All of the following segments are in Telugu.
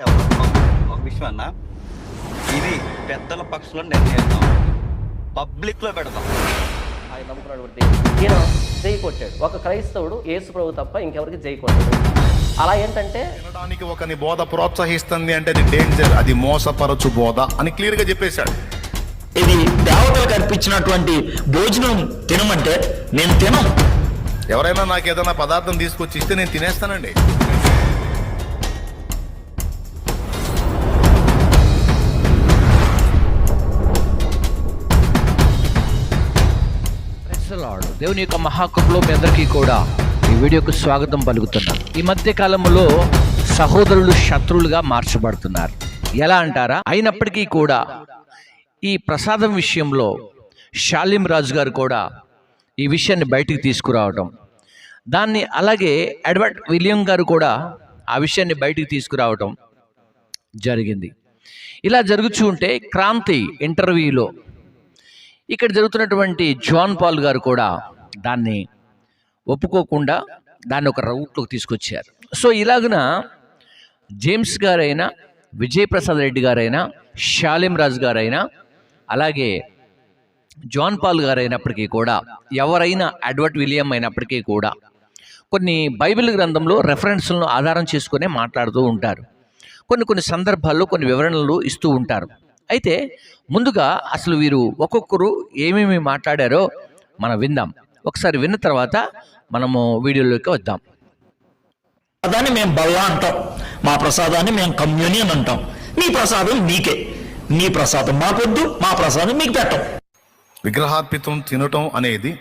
అంటే ఒక విషయం అన్న, ఇది పెద్దల పక్షంలో నిర్ణయిద్దాం, పబ్లిక్ లో పెడదాం. ఆయన నమ్ముకున్నటువంటి ఈయన జై కొట్టాడు. ఒక క్రైస్తవుడు యేసు ప్రభు తప్ప ఇంకెవరికి జై కొట్టాడు. అలా ఏంటంటే తినడానికి ఒకని బోధ ప్రోత్సహిస్తుంది అంటే అది డేంజర్, అది మోసపరచు బోధ అని క్లియర్ గా చెప్పేశాడు. ఇది దేవతలకు అర్పించినటువంటి భోజనం తినమంటే నేను తినం. ఎవరైనా నాకు ఏదైనా పదార్థం తీసుకొచ్చి ఇస్తే నేను తినేస్తానండి. దేవుని యొక్క మహాకృపలో మీ అందరికీ కూడా ఈ వీడియోకు స్వాగతం పలుకుతున్నాను. ఈ మధ్య కాలంలో సహోదరులు శత్రువులుగా మార్చబడుతున్నారు. ఎలా అంటారా? అయినప్పటికీ కూడా ఈ ప్రసాదం విషయంలో షాలిం రాజు గారు కూడా ఈ విషయాన్ని బయటికి తీసుకురావడం, దాన్ని అలాగే ఎడ్వర్డ్ విలియం గారు కూడా ఆ విషయాన్ని బయటికి తీసుకురావడం జరిగింది. ఇలా జరుగుతూ ఉంటే క్రాంతి ఇంటర్వ్యూలో ఇక్కడ జరుగుతున్నటువంటి జాన్ పాల్ గారు కూడా దాన్ని ఒప్పుకోకుండా దాన్ని ఒక రూట్లోకి తీసుకొచ్చారు. సో ఇలాగున జేమ్స్ గారైనా, విజయప్రసాద్ రెడ్డి గారైనా, షాలిం రాజు గారైనా, అలాగే జాన్ పాల్ గారు అయినప్పటికీ కూడా, ఎవరైనా ఎడ్వర్డ్ విలియం అయినప్పటికీ కూడా కొన్ని బైబిల్ గ్రంథంలో రెఫరెన్స్లను ఆధారం చేసుకునే మాట్లాడుతూ ఉంటారు. కొన్ని సందర్భాల్లో కొన్ని వివరణలు ఇస్తూ ఉంటారు. అయితే ముందుగా అసలు వీరు ఒక్కొక్కరు ఏమేమి మాట్లాడారో మనం విందాం. ఒకసారి విన్న తర్వాత మనము వీడియోలోకి వద్దాం. ప్రసాదాన్ని మేము బల్లా అంటాం, మా ప్రసాదాన్ని మేము కమ్యూనియన్ అంటాం. మీ ప్రసాదం మీకే, మీ ప్రసాదం మాకొద్దు, మా ప్రసాదం మీకు పెట్టం. విగ్రహార్పితం తినటం అనేది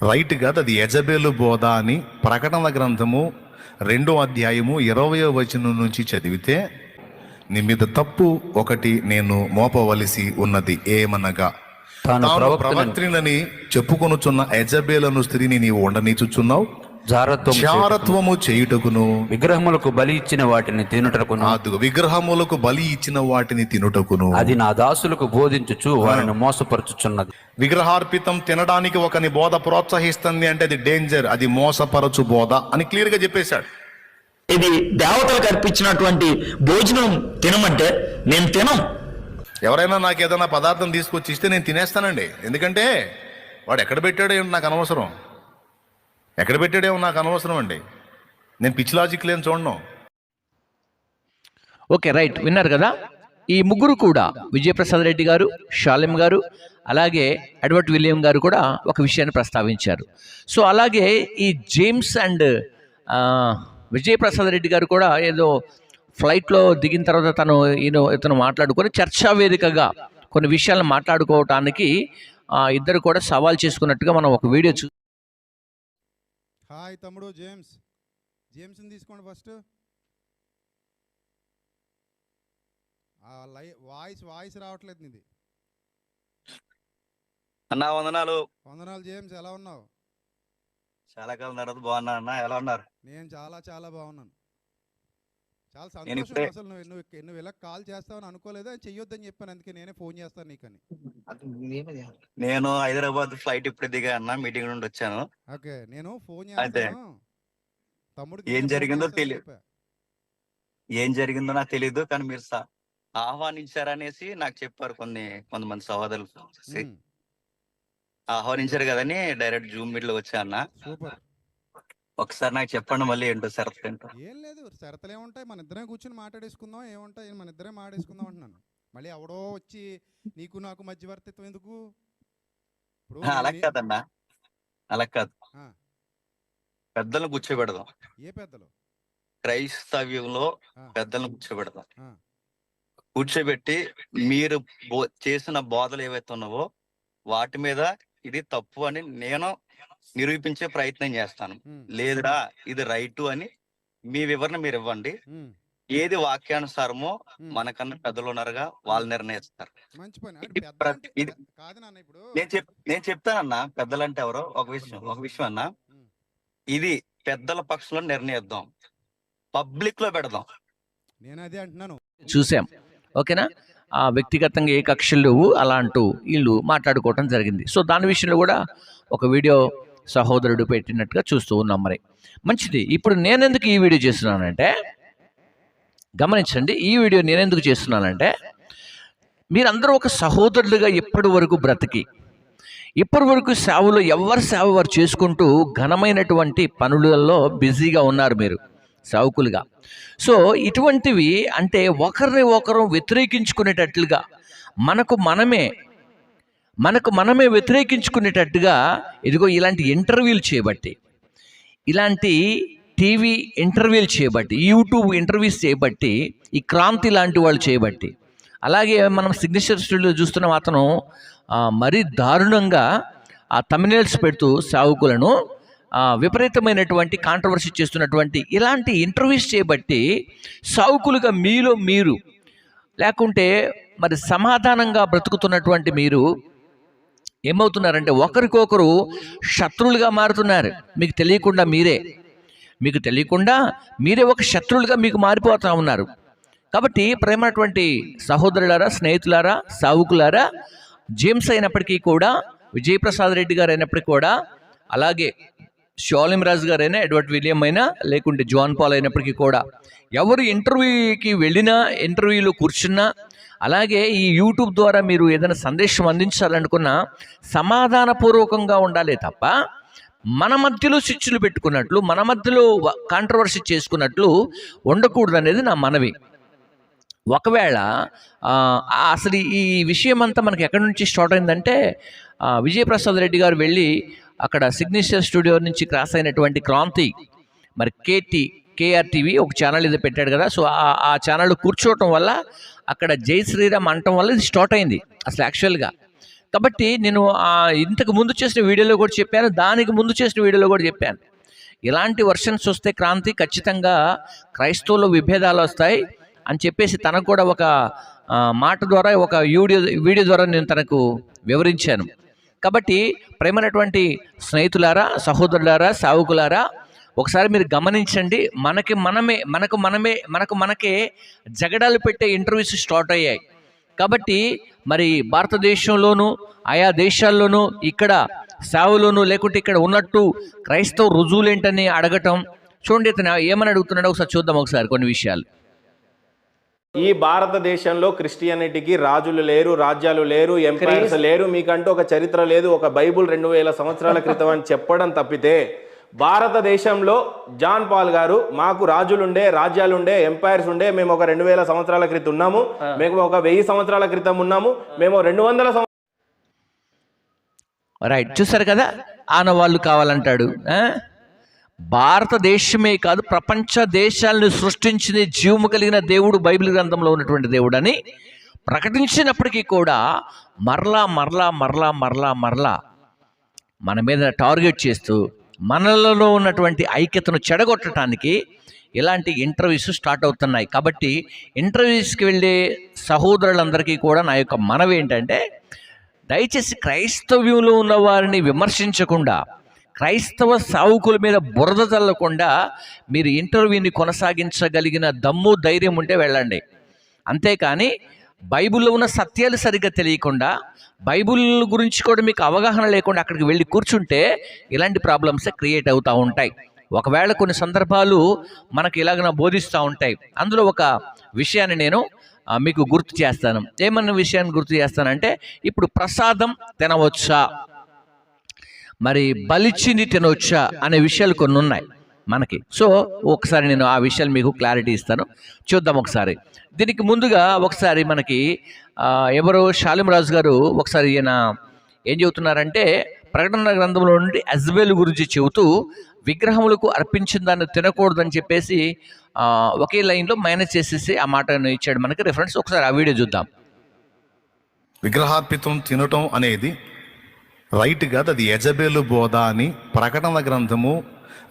రైట్ కాదు, అది యెజబెలు బోధ అని ప్రకటన గ్రంథము 2వ అధ్యాయము 20వ వచనం నుంచి చదివితే, నీ మీద తప్పు ఒకటి నేను మోపవలసి ఉన్నది, ఏమనగా తాను ప్రవక్త్రినని చెప్పుకొనుచున్న యెజబెలను స్త్రీని నీవు ఉండనీచుచున్నావు, జారత్వము చేయుటకును విగ్రహములకు బలి ఇచ్చిన వాటిని తినుటకును, విగ్రహములకు బలి ఇచ్చిన వాటిని తినుటకును అది నా దాసులకు బోధించుచు వారిని మోసపరచుచున్నది. విగ్రహార్పితం తినడానికి ఒకని బోధ ప్రోత్సహిస్తుంది అంటే అది డేంజర్, అది మోసపరచు బోధ అని క్లియర్ గా చెప్పేశాడు. ఇది దేవతలకు అర్పించినటువంటి భోజనం తినమంటే నేను తినం. ఎవరైనా నాకు ఏదైనా పదార్థం తీసుకొచ్చి ఇస్తే నేను తినేస్తానండి. ఎందుకంటే వాడు ఎక్కడ పెట్టాడో నాకు అనవసరం, ఎక్కడ పెట్టాడేమో నాకు అనవసరం అండి. నేను పిచ్చి లాజిక్ లేని చూడను. ఓకే, రైట్, విన్నారు కదా. ఈ ముగ్గురు కూడా, విజయప్రసాద్ రెడ్డి గారు, షాలిం గారు, అలాగే ఎడ్వర్డ్ విలియం గారు కూడా ఒక విషయాన్ని ప్రస్తావించారు. సో అలాగే ఈ జేమ్స్ అండ్ విజయప్రసాద్ రెడ్డి గారు కూడా ఏదో ఫ్లైట్లో దిగిన తర్వాత ఇతను మాట్లాడుకొని చర్చా వేదికగా కొన్ని విషయాలను మాట్లాడుకోవటానికి ఇద్దరు కూడా సవాల్ చేసుకున్నట్టుగా మనం ఒక వీడియో హాయ్ తమ్ముడు జేమ్స్ని తీసుకోండి ఫస్ట్. వాయిస్ రావట్లేదు నీది అన్నా వందనాలు. జేమ్స్, ఎలా ఉన్నావు? చాలా కాలం తర్వాత బాగున్నా అన్న, ఎలా ఉన్నారు? నేను చాలా బాగున్నాను. చాలా సంతోషం. అసలు నువ్వు ఇలా కాల్ చేస్తావని అనుకోలేదు, చెయ్యొద్దని చెప్పాను, అందుకే నేనే ఫోన్ చేస్తాను నీకని. నేను హైదరాబాద్ ఫ్లైట్ ఇప్పుడు దిగా అన్న, మీటింగ్ నుండి వచ్చాను. ఓకే, నేను ఫోన్ చేస్తాను తమ్ముడికి. ఏం జరిగిందో నాకు తెలియదు, కానీ మీరు ఆహ్వానించారనేసి నాకు చెప్పారు కొంతమంది సహోదరులు. ఆహ్వానించారు కదని డైరెక్ట్ జూమ్ మీట్ లో వచ్చా అన్న. ఒకసారి నాకు చెప్పండి మళ్ళీ ఏంటో షరతులు ఏంటో. ఏం లేదు, షరతులు ఏముంటాయి, మన ఇద్దరే కూర్చొని మాట్లాడేసుకుందాం. ఏముంటాయి, మన ఇద్దరే మాట్లాడేసుకుందాం అంటున్నాను. మళ్ళీ ఎవడో వచ్చి నీకు నాకు మధ్యవర్తిత్వం ఎందుకు? అలా కాదన్నా, అలా కాదు. పెద్దలను కూర్చోబెడదాం. ఏ పెద్దలు? క్రైస్తవ్యంలో పెద్దలను కూర్చోబెడదాం. కూర్చోబెట్టి మీరు చేసిన బోధలు ఏవైతే ఉన్నావో వాటి మీద ఇది తప్పు అని నేను నిరూపించే ప్రయత్నం చేస్తాను. లేదురా ఇది రైటు అని మీ వివరణ మీరు ఇవ్వండి. ఏది వాక్యానుసారమో మనకన్నా పెద్దలు ఉన్నారుగా, వాళ్ళు నిర్ణయిస్తారు. నేను చెప్తానన్నా, పెద్దలంటే ఎవరో. ఒక విషయం అన్నా, ఇది పెద్దల పక్షంలో నిర్ణయిద్దాం, పబ్లిక్ లో పెడదాం. నేను అదే అంటున్నాను. చూసాం, ఓకేనా. వ్యక్తిగతంగా ఏ కక్షలు లేవు, అలా అంటూ వీళ్ళు మాట్లాడుకోవటం జరిగింది. సో దాని విషయంలో కూడా ఒక వీడియో సహోదరుడు పెట్టినట్టుగా చూస్తూ ఉన్నాం. మరి మంచిది. ఇప్పుడు నేనెందుకు ఈ వీడియో చేస్తున్నానంటే, గమనించండి, ఈ వీడియో నేను ఎందుకు చేస్తున్నానంటే, మీరందరూ ఒక సహోదరులుగా ఇప్పటి వరకు బ్రతికి, ఇప్పటి వరకు సేవలో ఎవరి సేవ వారు చేసుకుంటూ ఘనమైనటువంటి పనులలో బిజీగా ఉన్నారు మీరు సేవకులుగా. సో ఇటువంటివి అంటే ఒకరిని ఒకరు వ్యతిరేకించుకునేటట్లుగా మనకు మనమే వ్యతిరేకించుకునేటట్టుగా ఇదిగో ఇలాంటి ఇంటర్వ్యూలు చేయబట్టి, ఇలాంటి టీవీ ఇంటర్వ్యూలు చేయబట్టి, యూట్యూబ్ ఇంటర్వ్యూస్ చేయబట్టి, ఈ క్రాంతి లాంటి వాళ్ళు చేయబట్టి, అలాగే మనం సిగ్నేచర్ స్టూడియో చూస్తున్నాం, అతను మరీ దారుణంగా ఆ thumbnails పెడుతూ సేవకులను విపరీతమైనటువంటి కాంట్రవర్సీ చేస్తున్నటువంటి ఇలాంటి ఇంటర్వ్యూస్ చేయబట్టి సేవకులుగా మీలో మీరు లేకుంటే మరి సమాధానంగా బ్రతుకుతున్నటువంటి మీరు ఏమవుతున్నారంటే ఒకరికొకరు శత్రువులుగా మారుతున్నారు. మీకు తెలియకుండా మీరే ఒక శత్రువులుగా మీకు మారిపోతూ ఉన్నారు. కాబట్టి ప్రేమైనటువంటి సహోదరులారా, స్నేహితులారా, సావుకులారా, జేమ్స్ అయినప్పటికీ కూడా, విజయప్రసాద్ రెడ్డి గారు అయినప్పటికీ కూడా, అలాగే షాలిం రాజు గారైనా, ఎడ్వర్డ్ విలియం అయినా, లేకుంటే జాన్ పాల్ అయినప్పటికీ కూడా, ఎవరు ఇంటర్వ్యూకి వెళ్ళినా, ఇంటర్వ్యూలో కూర్చున్నా, అలాగే ఈ యూట్యూబ్ ద్వారా మీరు ఏదైనా సందేశం అందించాలనుకున్నా సమాధానపూర్వకంగా ఉండాలి తప్ప మన మధ్యలో స్విచ్లు పెట్టుకున్నట్లు, మన మధ్యలో కాంట్రవర్సీ చేసుకున్నట్లు ఉండకూడదు అనేది నా మనవి. ఒకవేళ అసలు ఈ విషయం అంతా మనకి ఎక్కడి నుంచి స్టార్ట్ అయిందంటే, విజయప్రసాద్ రెడ్డి గారు వెళ్ళి అక్కడ సిగ్నేచర్ స్టూడియో నుంచి క్రాస్ అయినటువంటి క్రాంతి, మరి కేఆర్ టీవీ ఒక ఛానల్ ఇది పెట్టాడు కదా, సో ఆ ఛానల్ కూర్చోవటం వల్ల అక్కడ జై శ్రీరామ్ అనటం వల్ల ఇది స్టార్ట్ అయింది అసలు యాక్చువల్గా. కాబట్టి నేను ఇంతకు ముందు చేసిన వీడియోలో కూడా చెప్పాను, దానికి ముందు చేసిన వీడియోలో కూడా చెప్పాను, ఇలాంటి వర్షన్స్ వస్తే క్రాంతి ఖచ్చితంగా క్రైస్తవుల్లో విభేదాలు వస్తాయి అని చెప్పేసి తనకు కూడా ఒక మాట ద్వారా, ఒక వీడియో ద్వారా నేను తనకు వివరించాను. కాబట్టి ప్రేమైనటువంటి స్నేహితులారా, సహోదరులారా, సావుకులారా, ఒకసారి మీరు గమనించండి. మనకు మనకే జగడాలు పెట్టే ఇంటర్వ్యూస్ స్టార్ట్ అయ్యాయి. కాబట్టి మరి భారతదేశంలోనూ ఆయా దేశాల్లోనూ ఇక్కడ సేవలోనూ లేకుంటే ఇక్కడ ఉన్నట్టు క్రైస్తవ రుజువులేంటని అడగటం. చూడండి ఇతను ఏమని అడుగుతున్నాడో ఒకసారి చూద్దాం, ఒకసారి కొన్ని విషయాలు. ఈ భారతదేశంలో క్రిస్టియానిటీకి రాజులు లేరు, రాజ్యాలు లేరు, ఎంపైర్స్ లేరు, మీకంటూ ఒక చరిత్ర లేదు, ఒక బైబుల్ 2000 సంవత్సరాల క్రితం అని చెప్పడం తప్పితే, భారతదేశంలో జాన్ పాల్ గారు మాకు రాజులుండే, రాజ్యాలుండే, ఎంపైర్స్ ఉండే, మేము ఒక 2000 సంవత్సరాల క్రితం ఉన్నాము, మేము ఒక 1000 సంవత్సరాల క్రితం ఉన్నాము, మేము 200 రైట్, చూసారు కదా, ఆనవాళ్ళు కావాలంటాడు. భారతదేశమే కాదు, ప్రపంచ దేశాలను సృష్టించిన జీవము కలిగిన దేవుడు బైబిల్ గ్రంథంలో ఉన్నటువంటి దేవుడు అని ప్రకటించినప్పటికీ కూడా మరలా మన మీద టార్గెట్ చేస్తూ మనలలో ఉన్నటువంటి ఐక్యతను చెడగొట్టడానికి ఇలాంటి ఇంటర్వ్యూస్ స్టార్ట్ అవుతున్నాయి. కాబట్టి ఇంటర్వ్యూస్కి వెళ్ళే సహోదరులందరికీ కూడా నా యొక్క మనవి ఏంటంటే, దయచేసి క్రైస్తవ్యంలో ఉన్న వారిని విమర్శించకుండా, క్రైస్తవ సావుకుల మీద బురద చల్లకుండా మీరు ఇంటర్వ్యూని కొనసాగించగలిగిన దమ్ము, ధైర్యం ఉంటే వెళ్ళండి. అంతేకాని బైబిల్లో ఉన్న సత్యాలు సరిగ్గా తెలియకుండా, బైబిల్ గురించి కూడా మీకు అవగాహన లేకుండా అక్కడికి వెళ్ళి కూర్చుంటే ఇలాంటి ప్రాబ్లమ్స్ క్రియేట్ అవుతూ ఉంటాయి. ఒకవేళ కొన్ని సందర్భాలు మనకి ఇలాగ బోధిస్తూ ఉంటాయి. అందులో ఒక విషయాన్ని నేను మీకు గుర్తు చేస్తాను. ఏమన్నా విషయాన్ని గుర్తు చేస్తానంటే, ఇప్పుడు ప్రసాదం తినవచ్చా, మరి బలిచ్చింది తినవచ్చా అనే విషయాలు కొన్ని ఉన్నాయి మనకి. సో ఒకసారి నేను ఆ విషయాలు మీకు క్లారిటీ ఇస్తాను, చూద్దాం ఒకసారి. దీనికి ముందుగా ఒకసారి మనకి ఎవరో షాలిం రాజు గారు ఒకసారి ఈయన ఏం చెబుతున్నారంటే, ప్రకటన గ్రంథంలో నుండి యెజబెల్ గురించి చెబుతూ విగ్రహములకు అర్పించిన దాన్ని తినకూడదని చెప్పేసి ఒకే లైన్లో మైనస్ చేసేసి ఆ మాటను ఇచ్చాడు మనకి రిఫరెన్స్. ఒకసారి ఆ వీడియో చూద్దాం. విగ్రహార్పితం తినటం అనేది రైట్ కాదు, అది యెజబెలు బోధ అని ప్రకటన గ్రంథము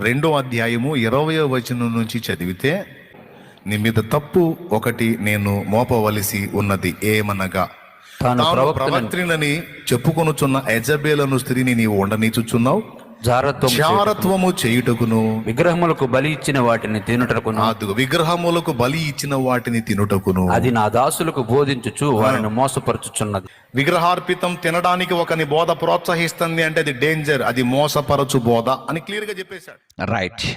2వ అధ్యాయము 20వ వచనం నుంచి చదివితే, నీ మీద తప్పు ఒకటి నేను మోపవలసి ఉన్నది, ఏమనగా తాను ప్రవక్త్రినని చెప్పుకొనుచున్న యెజబెలను స్త్రీని నీవు ఉండనీచుచున్నావు, జారత్వము చేయుటకును విగ్రహములకు బలి ఇచ్చిన వాటిని తినుటకును, విగ్రహములకు బలి ఇచ్చిన వాటిని తినుటకును అది నా దాసులకు బోధించుచు వారిని మోసపరచుచున్నది. విగ్రహార్పితం తినడానికి ఒకని బోధ ప్రోత్సహిస్తుంది అంటే అది డేంజర్, అది మోసపరచు బోధ అని క్లియర్ గా చెప్పేశాడు. రైట్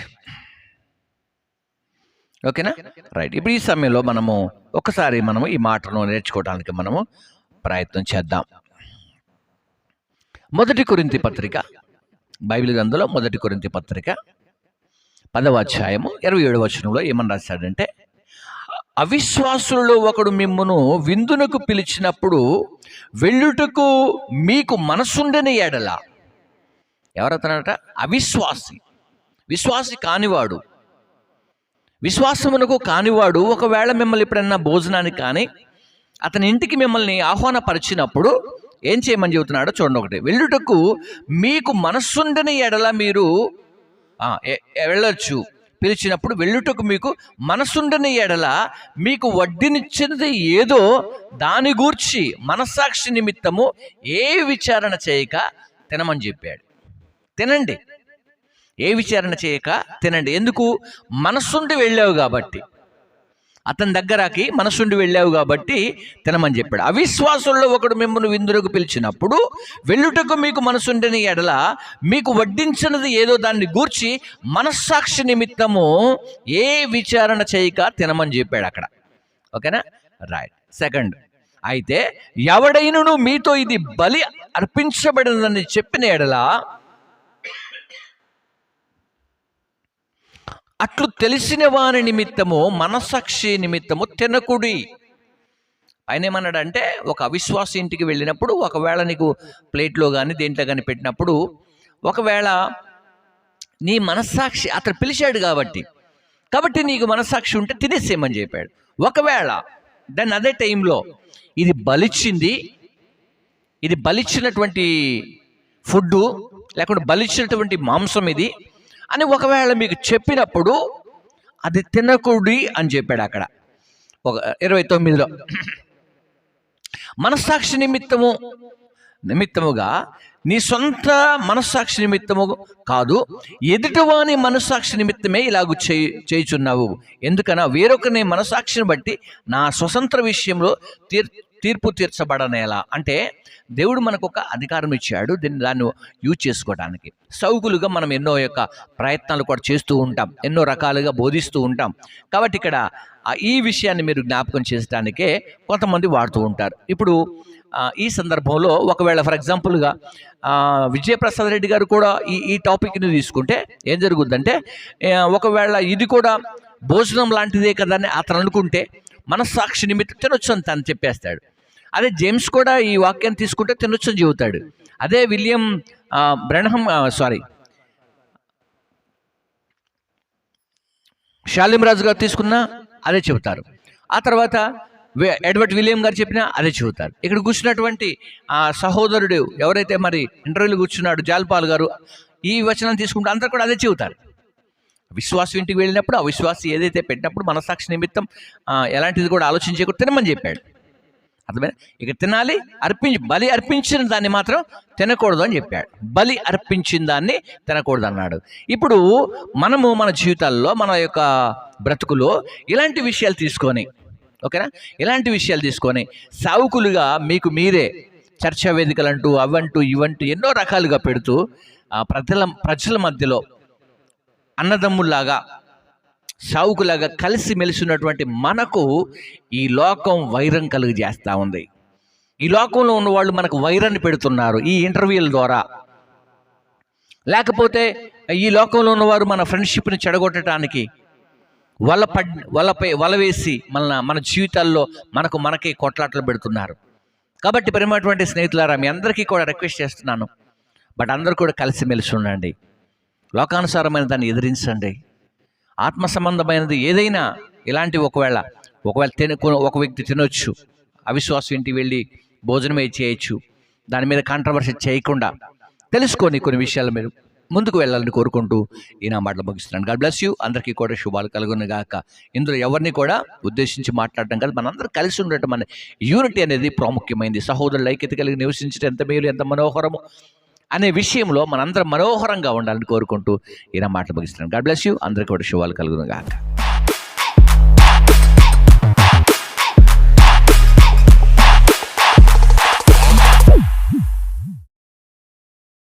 ఓకేనా? రైట్. ఇప్పుడు ఈ సమయంలో మనము ఈ మాటను నేర్చుకోవడానికి మనము ప్రయత్నం చేద్దాం. 1 కొరింథీ పత్రిక, బైబిల్ గ్రంథంలో 1 కొరింథీ పత్రిక 10వ అధ్యాయము 27వ వచనంలో ఏమని రాశాడంటే, అవిశ్వాసులలో ఒకడు మిమ్మును విందునకు పిలిచినప్పుడు వెళ్ళుటకు మీకు మనసుండని ఎడల. ఎవరతనట? అవిశ్వాసి, విశ్వాసి కానివాడు, విశ్వాసమునకు కానివాడు ఒకవేళ మిమ్మల్ని ఎప్పుడన్నా భోజనానికి కానీ అతని ఇంటికి మిమ్మల్ని ఆహ్వానపరిచినప్పుడు ఏం చేయమని చెబుతున్నాడో చూడండి. ఒకటి, వెళ్ళుటకు మీకు మనస్సుండని ఎడల మీరు వెళ్ళొచ్చు. పిలిచినప్పుడు వెళ్ళుటకు మీకు మనసుండని ఎడల మీకు వడ్డీనిచ్చినది ఏదో దాని గూర్చి మనస్సాక్షి నిమిత్తము ఏ విచారణ చేయక తినమని చెప్పాడు. తినండి, ఏ విచారణ చేయక తినండి. ఎందుకు? మనసుండి వెళ్ళావు కాబట్టి, అతని దగ్గరకి మనసుండి వెళ్ళావు కాబట్టి తినమని చెప్పాడు. అవిశ్వాసుల్లో ఒకడు మిమ్మల్ని విందులకు పిలిచినప్పుడు వెళ్ళుటకు మీకు మనసుండని ఎడల మీకు వడ్డించినది ఏదో దాన్ని గూర్చి మనస్సాక్షి నిమిత్తము ఏ విచారణ చేయక తినమని చెప్పాడు అక్కడ. ఓకేనా? రైట్. సెకండ్, అయితే ఎవడైనను మీతో ఇది బలి అర్పించబడినదని చెప్పిన ఎడల అట్లు తెలిసిన వాని నిమిత్తము మనస్సాక్షి నిమిత్తము తినకుడి. ఆయన ఏమన్నాడంటే, ఒక అవిశ్వాస ఇంటికి వెళ్ళినప్పుడు ఒకవేళ నీకు ప్లేట్లో కానీ దేంట్లో కానీ పెట్టినప్పుడు ఒకవేళ నీ మనస్సాక్షి, అతను పిలిచాడు కాబట్టి నీకు మనస్సాక్షి ఉంటే తినేసేయమని చెప్పాడు. ఒకవేళ దాన్ని అదే టైంలో ఇది బలిచ్చినటువంటి ఫుడ్డు లేకుంటే బలిచ్చినటువంటి మాంసం ఇది అని ఒకవేళ మీకు చెప్పినప్పుడు అది తినకూడి అని చెప్పాడు అక్కడ 29లో. మనస్సాక్షి నిమిత్తముగా నీ సొంత మనస్సాక్షి నిమిత్తము కాదు, ఎదుటివాని మనస్సాక్షి నిమిత్తమే ఇలాగూ చేయుచున్నావు. ఎందుకన్నా వేరొకరిని మనస్సాక్షిని బట్టి నా స్వతంత్ర విషయంలో తీర్పు తీర్చబడనేలా. అంటే దేవుడు మనకు ఒక అధికారం ఇచ్చాడు, దాన్ని యూజ్ చేసుకోవడానికి. సౌకులుగా మనం ఎన్నో ప్రయత్నాలు కూడా చేస్తూ ఉంటాం, ఎన్నో రకాలుగా బోధిస్తూ ఉంటాం. కాబట్టి ఇక్కడ ఈ విషయాన్ని మీరు జ్ఞాపకం చేసడానికే కొంతమంది వాడుతూ ఉంటారు. ఇప్పుడు ఈ సందర్భంలో ఒకవేళ ఫర్ ఎగ్జాంపుల్గా విజయప్రసాద్ రెడ్డి గారు కూడా ఈ టాపిక్ని తీసుకుంటే ఏం జరుగుద్దంటే, ఒకవేళ ఇది కూడా భోజనం లాంటిదే కదా అని అతను అనుకుంటే మనస్సాక్షి నిమిత్తం తినొచ్చు అని తను చెప్పేస్తాడు. అదే జేమ్స్ కూడా ఈ వాక్యాన్ని తీసుకుంటే తినొచ్చు అని చెబుతాడు. అదే విలియం షాలిం రాజు గారు తీసుకున్నా అదే చెబుతారు. ఆ తర్వాత ఎడ్వర్డ్ విలియం గారు చెప్పినా అదే చెబుతారు. ఇక్కడ కూర్చున్నటువంటి సహోదరుడు ఎవరైతే మరి ఇంటర్వ్యూలో కూర్చున్నాడు జాల్పాల్ గారు, ఈ వచనం తీసుకుంటే అందరూ కూడా అదే చెబుతారు. విశ్వాసం ఇంటికి వెళ్ళినప్పుడు అవిశ్వాసి ఏదైతే పెట్టినప్పుడు మనస్సాక్షి నిమిత్తం ఎలాంటిది కూడా ఆలోచించకుండా తినమని చెప్పాడు. అర్థమైనా? ఇక తినాలి, బలి అర్పించిన దాన్ని మాత్రం తినకూడదు అని చెప్పాడు. బలి అర్పించిన దాన్ని తినకూడదు అన్నాడు. ఇప్పుడు మనము మన జీవితాల్లో మన యొక్క బ్రతుకులో ఇలాంటి విషయాలు తీసుకొని, ఓకేనా, ఇలాంటి విషయాలు తీసుకొని సావుకులుగా మీకు మీరే చర్చా వేదికలు అంటూ అవంటూ ఇవంటూ ఎన్నో రకాలుగా పెడుతూ ప్రజల మధ్యలో అన్నదమ్ముల్లాగా సావుకులాగా కలిసి మెలిసినటువంటి మనకు ఈ లోకం వైరం కలుగు చేస్తూ ఉంది. ఈ లోకంలో ఉన్న వాళ్ళు మనకు వైరాన్ని పెడుతున్నారు ఈ ఇంటర్వ్యూల ద్వారా. లేకపోతే ఈ లోకంలో ఉన్నవారు మన ఫ్రెండ్షిప్ని చెడగొట్టడానికి వల వేసి మన జీవితాల్లో మనకే కొట్లాటలు పెడుతున్నారు. కాబట్టి ప్రేమటువంటి స్నేహితులారా, మీ అందరికీ కూడా రిక్వెస్ట్ చేస్తున్నాను, బట్ అందరూ కూడా కలిసిమెలిసి ఉండండి. లోకానుసారమైన దాన్ని ఎదిరించండి. ఆత్మ సంబంధమైనది ఏదైనా ఇలాంటి ఒకవేళ ఒక వ్యక్తి తినొచ్చు, అవిశ్వాసం ఇంటికి వెళ్ళి భోజనమే చేయొచ్చు, దాని మీద కాంట్రవర్సీ చేయకుండా తెలుసుకొని కొన్ని విషయాలు మీరు ముందుకు వెళ్ళాలని కోరుకుంటూ ఈ నా మాటలు ముగిస్తున్నాను. God bless you. అందరికీ కూడా శుభాలు కలుగును గాక. ఇందులో ఎవరిని కూడా ఉద్దేశించి మాట్లాడటం కాదు, మనందరూ కలిసి ఉండటం మన యూనిటీ అనేది ప్రాముఖ్యమైంది. సహోదరులు ఐక్యత కలిగి నివసించడం ఎంత మేలు, ఎంత మనోహరము అనే విషయంలో మనందరం మనోహరంగా ఉండాలని కోరుకుంటూ ఈ నా మాటలు ముగిస్తున్నాను. God bless you. అందరికీ కూడా శుభాలు కలుగును గాక.